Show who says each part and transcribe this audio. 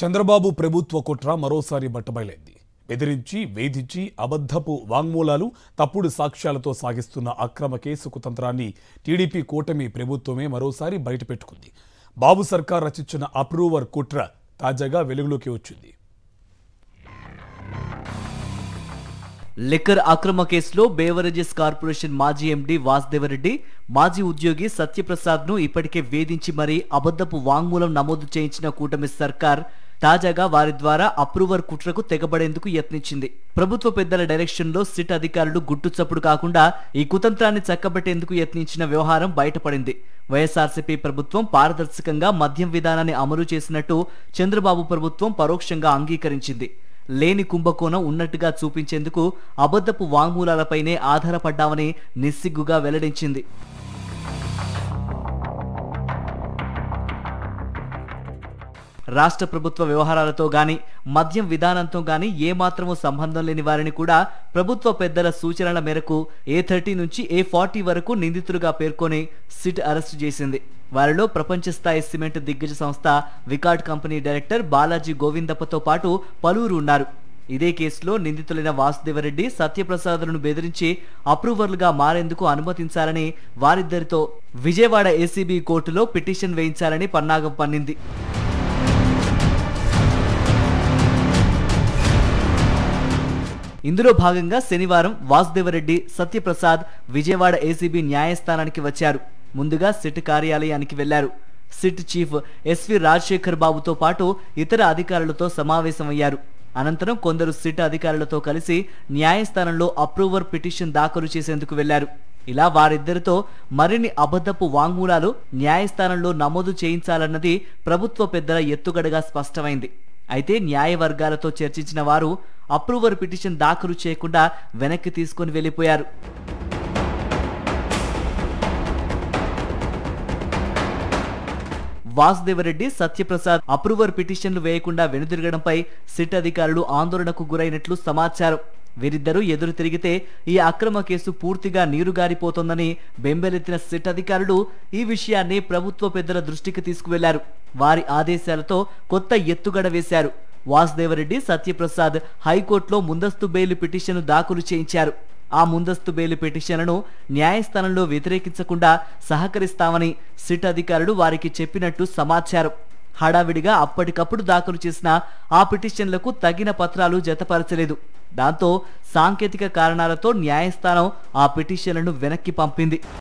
Speaker 1: చంద్రబాబు ప్రభుత్వ కుట్ర మరోసారి బట్టబయలైంది. బెదిరించి వేధించి అబద్ధపు వాంగ్మూలాలు తప్పుడు సాక్ష్యాలతో సాగిస్తున్న అక్రమ కేసు కుతంత్రాన్ని టీడీపీ కూటమి ప్రభుత్వమే మరోసారి బయటపెట్టుకుంది. బాబు సర్కార్ రచించిన అప్రూవర్ కుట్ర తాజాగా వెలుగులోకి వచ్చింది.
Speaker 2: లిక్కర్ అక్రమ కేసులో బేవరేజెస్ కార్పొరేషన్ మాజీ ఎండీ వాసుదేవరెడ్డి, మాజీ ఉద్యోగి సత్యప్రసాద్ ను ఇప్పటికే వేధించి మరీ అబద్ధపు వాంగ్మూలం నమోదు చేయించిన కూటమి సర్కార్ తాజాగా వారి ద్వారా అప్రూవర్ కుట్రకు తెగబడేందుకు యత్నించింది. ప్రభుత్వ పెద్దల డైరెక్షన్ లో సిట్ అధికారులు గుట్టుచప్పుడు కాకుండా ఈ కుతంత్రాన్ని చక్కబెట్టేందుకు యత్నించిన వ్యవహారం బయటపడింది. వైఎస్ఆర్సీపీ ప్రభుత్వం పారదర్శకంగా మద్యం విధానాన్ని అమలు చేసినట్టు చంద్రబాబు ప్రభుత్వం పరోక్షంగా అంగీకరించింది. లేని కుంభకోణం ఉన్నట్టుగా చూపించేందుకు అబద్ధపు వాంగ్మూలాలపైనే ఆధారపడ్డామని నిస్సిగ్గుగా వెల్లడించింది. రాష్ట్ర ప్రభుత్వ వ్యవహారాలతో గాని మద్యం విధానంతో గాని ఏమాత్రమూ సంబంధం లేని వారిని కూడా ప్రభుత్వ పెద్దల సూచనల మేరకు A30 నుంచి A40 వరకు నిందితులుగా పేర్కొని సిట్ అరెస్టు చేసింది. వారిలో ప్రపంచ స్థాయి సిమెంట్ దిగ్గజ సంస్థ వికాట్ కంపెనీ డైరెక్టర్ బాలాజీ గోవిందప్పతో పాటు పలువురు ఉన్నారు. ఇదే కేసులో నిందితులైన వాసుదేవరెడ్డి, సత్యప్రసాద్లను బెదిరించి అప్రూవర్లుగా మారేందుకు అనుమతించాలని వారిద్దరితో విజయవాడ ఏసీబీ కోర్టులో పిటిషన్ వేయించాలని పన్నాగం పన్నింది. ఇందులో భాగంగా శనివారం వాసుదేవరెడ్డి, సత్యప్రసాద్ విజయవాడ ఏసీబీ న్యాయస్థానానికి వచ్చారు. ముందుగా సిట్ కార్యాలయానికి వెళ్లారు. సిట్ చీఫ్ ఎస్వి రాజశేఖర్ బాబుతో పాటు ఇతర అధికారులతో సమావేశమయ్యారు. అనంతరం కొందరు సిట్ అధికారులతో కలిసి న్యాయస్థానంలో అప్రూవర్ పిటిషన్ దాఖలు చేసేందుకు వెళ్లారు. ఇలా వారిద్దరితో మరిన్ని అబద్ధపు వాంగ్మూలాలు న్యాయస్థానంలో నమోదు చేయించాలన్నది ప్రభుత్వ పెద్దల ఎత్తుగడగా స్పష్టమైంది. అయితే న్యాయ వర్గాలతో చర్చించిన వారు అప్రూవర్ పిటిషన్ దాఖలు చేయకుండా వెనక్కి తీసుకుని వెళ్లిపోయారు. వాసుదేవరెడ్డి, సత్యప్రసాద్ అప్రూవర్ పిటిషన్లు వేయకుండా వెనుదిరగడంపై సిట్ అధికారులు ఆందోళనకు గురైనట్లు సమాచారం. వీరిద్దరూ ఎదురు తిరిగితే ఈ అక్రమ కేసు పూర్తిగా నీరుగారిపోతోందని బెంబెలెత్తిన సిట్ అధికారులు ఈ విషయాన్ని ప్రభుత్వ పెద్దల దృష్టికి తీసుకువెళ్లారు. వారి ఆదేశాలతో కొత్త ఎత్తుగడ వేశారు. వాసుదేవరెడ్డి, సత్యప్రసాద్ హైకోర్టులో ముందస్తు బెయిల్ పిటిషన్ దాఖలు చేయించారు. ఆ ముందస్తు బెయిల్ పిటిషన్లను న్యాయస్థానంలో వ్యతిరేకించకుండా సహకరిస్తామని సిట్ అధికారులు వారికి చెప్పినట్టు సమాచారం. హడావిడిగా అప్పటికప్పుడు దాఖలు చేసిన ఆ పిటిషన్లకు తగిన పత్రాలు జతపరచలేదు. దాంతో సాంకేతిక కారణాలతో న్యాయస్థానం ఆ పిటిషన్లను వెనక్కి పంపింది.